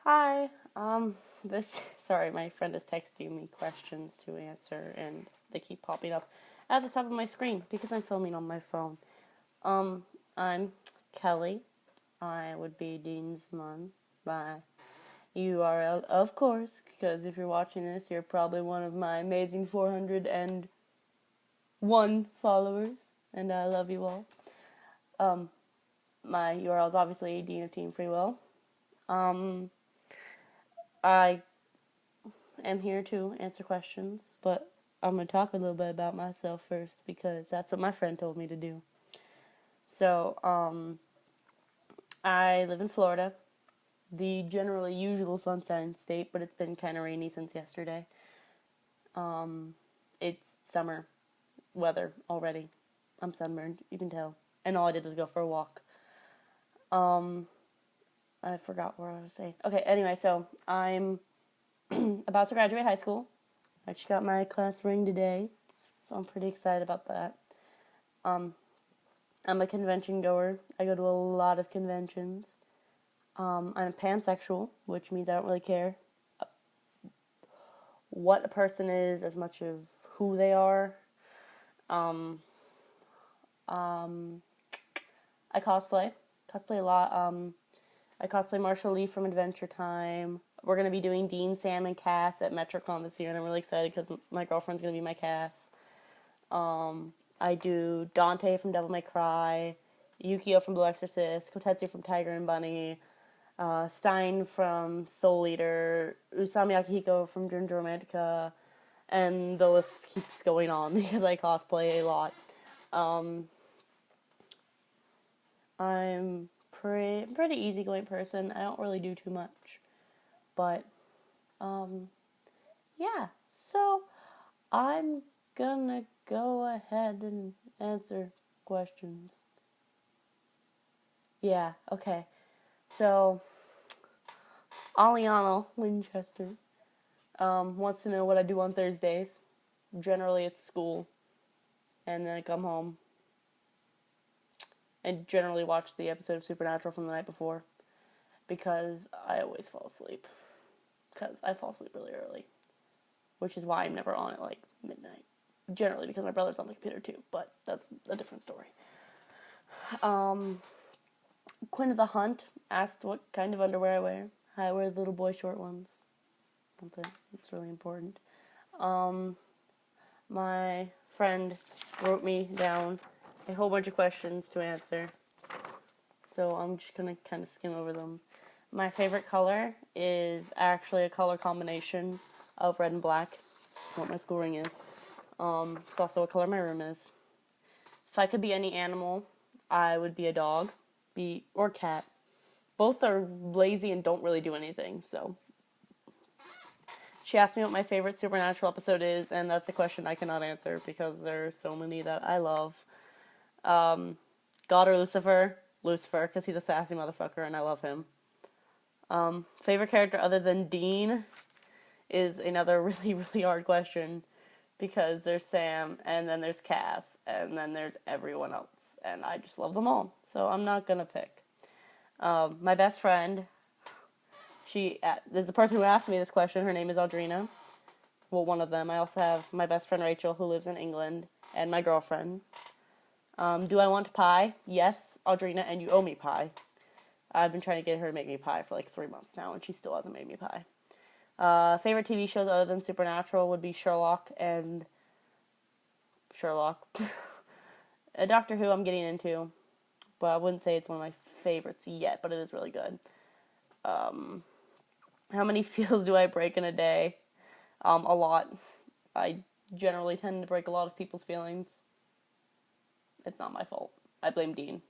Hi. Sorry, my friend is texting me questions to answer, and they keep popping up at the top of my screen because I'm filming on my phone. I'm Kelly. I would be Dean's mom by URL, of course, because if you're watching this, you're probably one of my amazing 401 followers, and I love you all. My URL is obviously Dean of Team Free Will. I am here to answer questions, but I'm going to talk a little bit about myself first because that's what my friend told me to do. So, I live in Florida, the generally usual sunshine state, but it's been kind of rainy since yesterday. It's summer weather already. I'm sunburned, you can tell. And all I did was go for a walk. I forgot where I was saying. Okay, anyway, so I'm about to graduate high school. I just got my class ring today, so I'm pretty excited about that. I'm a convention goer. I go to a lot of conventions. I'm pansexual, which means I don't really care what a person is as much of who they are. I cosplay a lot. I cosplay Marshall Lee from Adventure Time. We're going to be doing Dean, Sam, and Cass at MetroCon this year, and I'm really excited because my girlfriend's going to be my Cass. I do Dante from Devil May Cry, Yukio from Blue Exorcist, Kotetsu from Tiger and Bunny, Stein from Soul Eater, Usami Akihiko from Ginger Romantica, and the list keeps going on because I cosplay a lot. I'm pretty easygoing person. I don't really do too much. But, yeah. So, I'm gonna go ahead and answer questions. Yeah, okay. So, Aliano Winchester wants to know what I do on Thursdays. Generally, it's school. And then I come home and generally watch the episode of Supernatural from the night before. Because I always fall asleep. Because I fall asleep really early. Which is why I'm never on at, like, midnight. Generally, because my brother's on the computer, too. But that's a different story. Quinn of the Hunt asked what kind of underwear I wear. I wear the little boy short ones. It's really important. My friend wrote me down a whole bunch of questions to answer. So I'm just going to kind of skim over them. My favorite color is actually a color combination of red and black. What my school ring is. It's also what color my room is. If I could be any animal, I would be a dog, or cat. Both are lazy and don't really do anything, so. She asked me what my favorite Supernatural episode is, and that's a question I cannot answer because there are so many that I love. God or Lucifer, because he's a sassy motherfucker and I love him. Favorite character other than Dean is another really, really hard question because there's Sam, and then there's Cass, and then there's everyone else, and I just love them all, so I'm not gonna pick. My best friend, is the person who asked me this question. Her name is Audrina. Well, one of them. I also have my best friend Rachel, who lives in England, and my girlfriend. Do I want pie? Yes, Audrina, and you owe me pie. I've been trying to get her to make me pie for like 3 months now, and she still hasn't made me pie. Favorite TV shows other than Supernatural would be Sherlock. Doctor Who I'm getting into, but I wouldn't say it's one of my favorites yet, but it is really good. How many feels do I break in a day? A lot. I generally tend to break a lot of people's feelings. It's not my fault. I blame Dean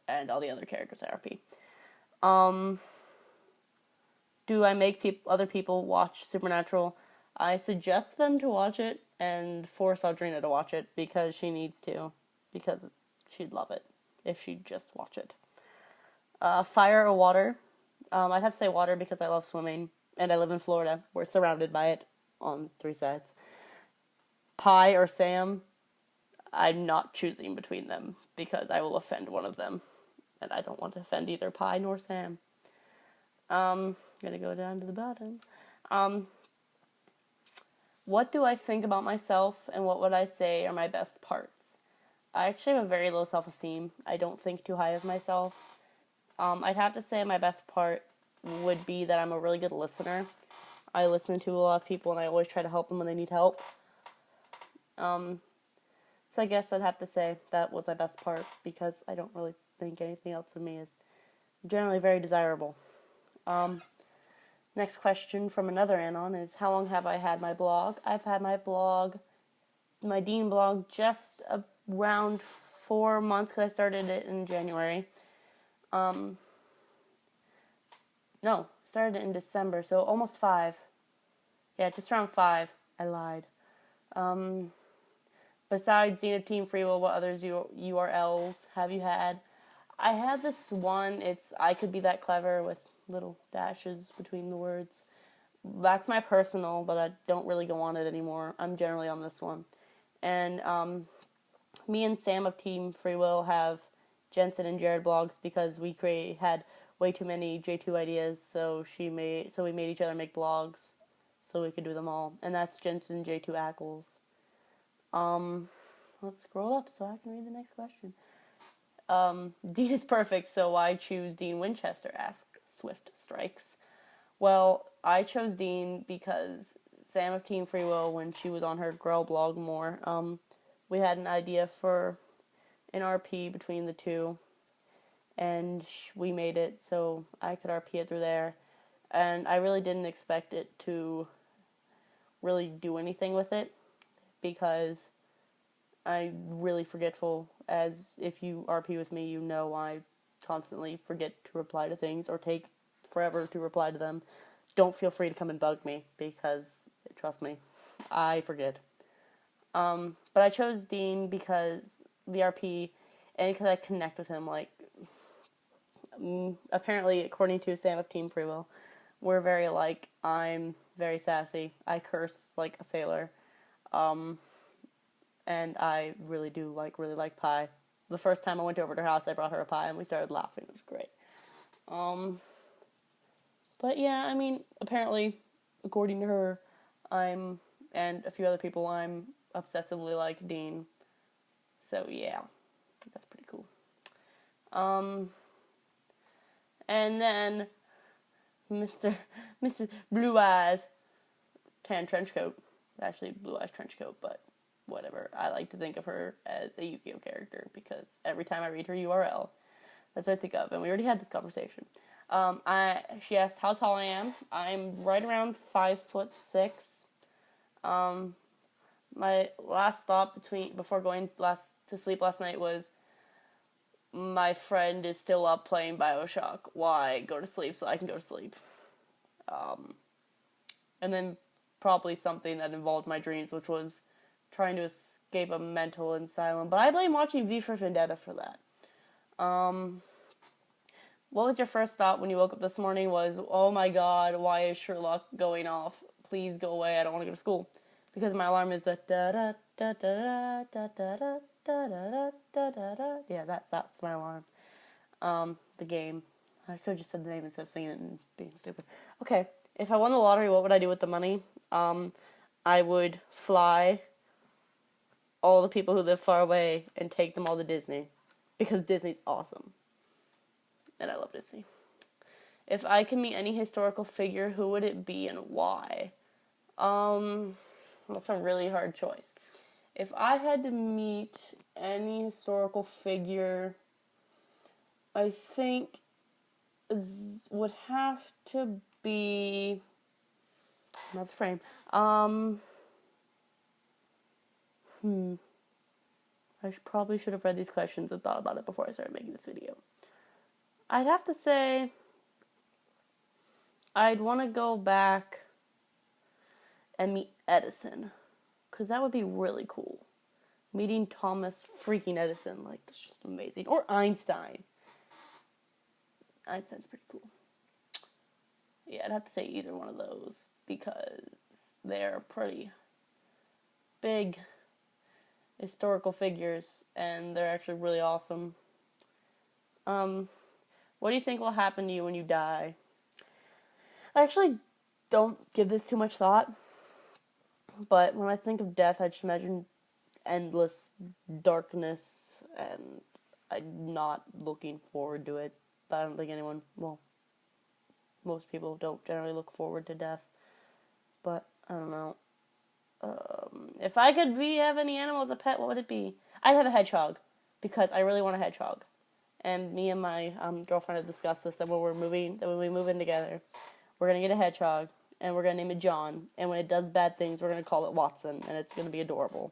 and all the other characters at RP. Do I make other people watch Supernatural? I suggest them to watch it and force Audrina to watch it because she needs to. Because she'd love it if she'd just watch it. Fire or water? I'd have to say water because I love swimming and I live in Florida. We're surrounded by it on 3 sides. Pie or Sam? I'm not choosing between them because I will offend one of them. And I don't want to offend either Pie nor Sam. Gotta go down to the bottom. What do I think about myself, and what would I say are my best parts? I actually have a very low self-esteem. I don't think too high of myself. I'd have to say my best part would be that I'm a really good listener. I listen to a lot of people, and I always try to help them when they need help. So I guess I'd have to say that was my best part, because I don't really think anything else of me is generally very desirable. Next question from another anon is, how long have I had my blog? I've had my DUNNN blog, just around 4 months, because I started it in January. Started it in December, so almost 5. Yeah, just around 5. I lied. Besides Xena Team Free Will, what others URLs have you had? I had this one, it's I Could Be That Clever, with little dashes between the words. That's my personal, but I don't really go on it anymore. I'm generally on this one. And me and Sam of Team Free Will have Jensen and Jared blogs, because we had way too many J2 ideas, so we made each other make blogs so we could do them all. And that's Jensen J2 Ackles. Let's scroll up so I can read the next question. Dean is perfect, so why choose Dean Winchester? Ask Swift Strikes. Well, I chose Dean because Sam of Team Free Will, when she was on her Girl blog more, we had an idea for an RP between the two, and we made it so I could RP it through there. And I really didn't expect it to really do anything with it, because I'm really forgetful, as if you RP with me, you know I constantly forget to reply to things or take forever to reply to them. Don't feel free to come and bug me, because, trust me, I forget. But I chose Dean because the RP, and because I connect with him, apparently, according to Sam of Team Free Will, we're very alike. I'm very sassy. I curse like a sailor. And I really do really like pie. The first time I went over to her house, I brought her a pie, and we started laughing. It was great. But yeah, I mean, apparently, according to her, and a few other people, I'm obsessively like Dean. So yeah, that's pretty cool. And then Mr. Blue Eyes tan trench coat. Actually, Blue Eyes trench coat, but whatever. I like to think of her as a Yu-Gi-Oh character, because every time I read her URL, that's what I think of. And we already had this conversation. She asked how tall I am. I'm right around 5'6". My last thought before going to sleep last night was, my friend is still up playing BioShock. Why go to sleep so I can go to sleep? And then probably something that involved my dreams, which was trying to escape a mental asylum. But I blame watching V for Vendetta for that. What was your first thought when you woke up this morning? Was, oh my god, why is Sherlock going off? Please go away, I don't want to go to school. Because my alarm is the da-da-da-da-da-da-da-da-da. Yeah, that's my alarm. The game. I could have just said the name instead of singing it and being stupid. Okay, if I won the lottery, what would I do with the money? I would fly all the people who live far away and take them all to Disney. Because Disney's awesome. And I love Disney. If I could meet any historical figure, who would it be and why? That's a really hard choice. If I had to meet any historical figure, I think it would have to be another frame. I probably should have read these questions and thought about it before I started making this video. I'd have to say I'd want to go back and meet Edison, because that would be really cool. Meeting Thomas freaking Edison, that's just amazing. Or Einstein. Einstein's pretty cool. Yeah, I'd have to say either one of those, because they're pretty big historical figures, and they're actually really awesome. What do you think will happen to you when you die? I actually don't give this too much thought, but when I think of death, I just imagine endless darkness, and I'm not looking forward to it. But I don't think anyone, well, most people don't generally look forward to death. But I don't know. If I could have any animal as a pet, what would it be? I'd have a hedgehog, because I really want a hedgehog. And me and my girlfriend have discussed this, that when we move in together, we're gonna get a hedgehog, and we're gonna name it John. And when it does bad things, we're gonna call it Watson, and it's gonna be adorable.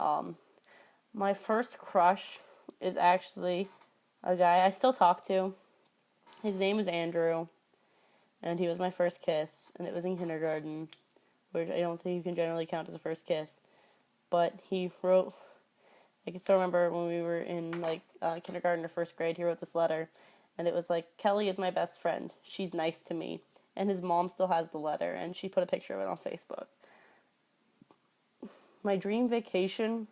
My first crush is actually a guy I still talk to. His name is Andrew, and he was my first kiss, and it was in kindergarten, which I don't think you can generally count as a first kiss. But he wrote, I can still remember when we were in kindergarten or first grade, he wrote this letter, and it was like, Kelly is my best friend. She's nice to me. And his mom still has the letter, and she put a picture of it on Facebook. My dream vacation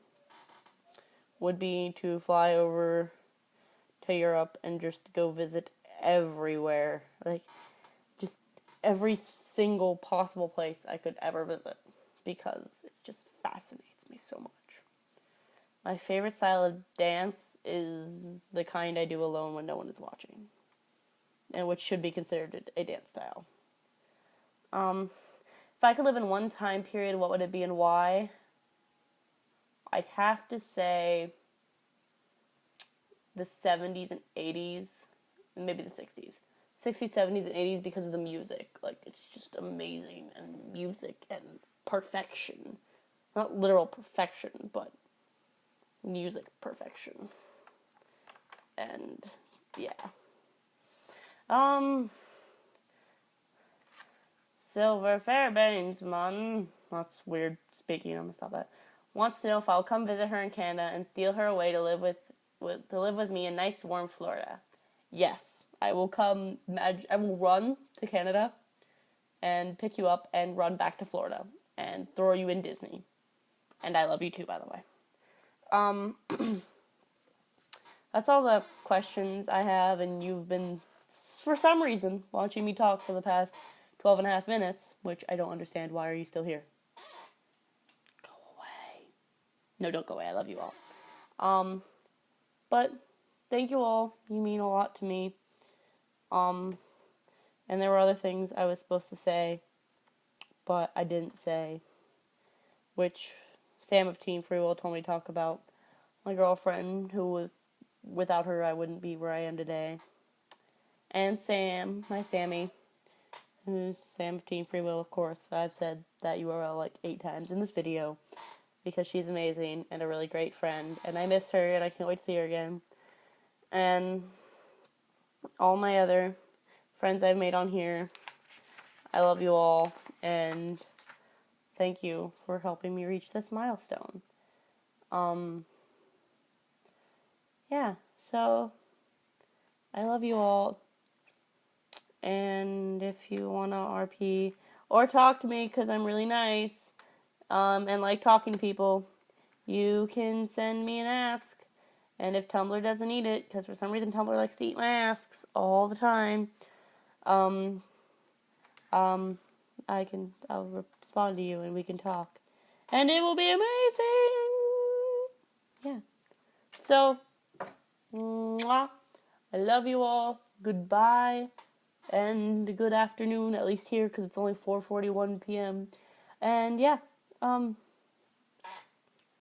would be to fly over to Europe and just go visit everywhere. Like, just every single possible place I could ever visit, because it just fascinates me so much. My favorite style of dance is the kind I do alone when no one is watching, and which should be considered a dance style. If I could live in one time period, what would it be and why? I'd have to say the 70s and 80s, and maybe the 60s. 60s, 70s, and 80s because of the music. Like, it's just amazing, and music and perfection. Not literal perfection, but music perfection. And, yeah. Silver Fairbairns, man. That's weird speaking, I'm gonna stop that. Wants to know if I'll come visit her in Canada and steal her away to live with me in nice warm Florida. Yes, I will come. I will run to Canada and pick you up and run back to Florida and throw you in Disney. And I love you too, by the way. That's all the questions I have, and you've been, for some reason, watching me talk for the past 12 and a half minutes, which I don't understand. Why are you still here? Go away. No, don't go away. I love you all. But thank you all. You mean a lot to me. And there were other things I was supposed to say, but I didn't say, which Sam of Team Free Will told me to talk about. My girlfriend, who was, without her, I wouldn't be where I am today. And Sam, my Sammy, who's Sam of Team Free Will, of course. I've said that URL like 8 times in this video, because she's amazing and a really great friend, and I miss her, and I can't wait to see her again. And all my other friends I've made on here, I love you all, and thank you for helping me reach this milestone. Yeah, so I love you all, and if you want to RP or talk to me, because I'm really nice, and like talking to people, you can send me an ask. And if Tumblr doesn't eat it, because for some reason Tumblr likes to eat my asks all the time, I'll respond to you and we can talk. And it will be amazing! Yeah. So, mwah, I love you all. Goodbye. And good afternoon, at least here, because it's only 4:41 p.m. And yeah,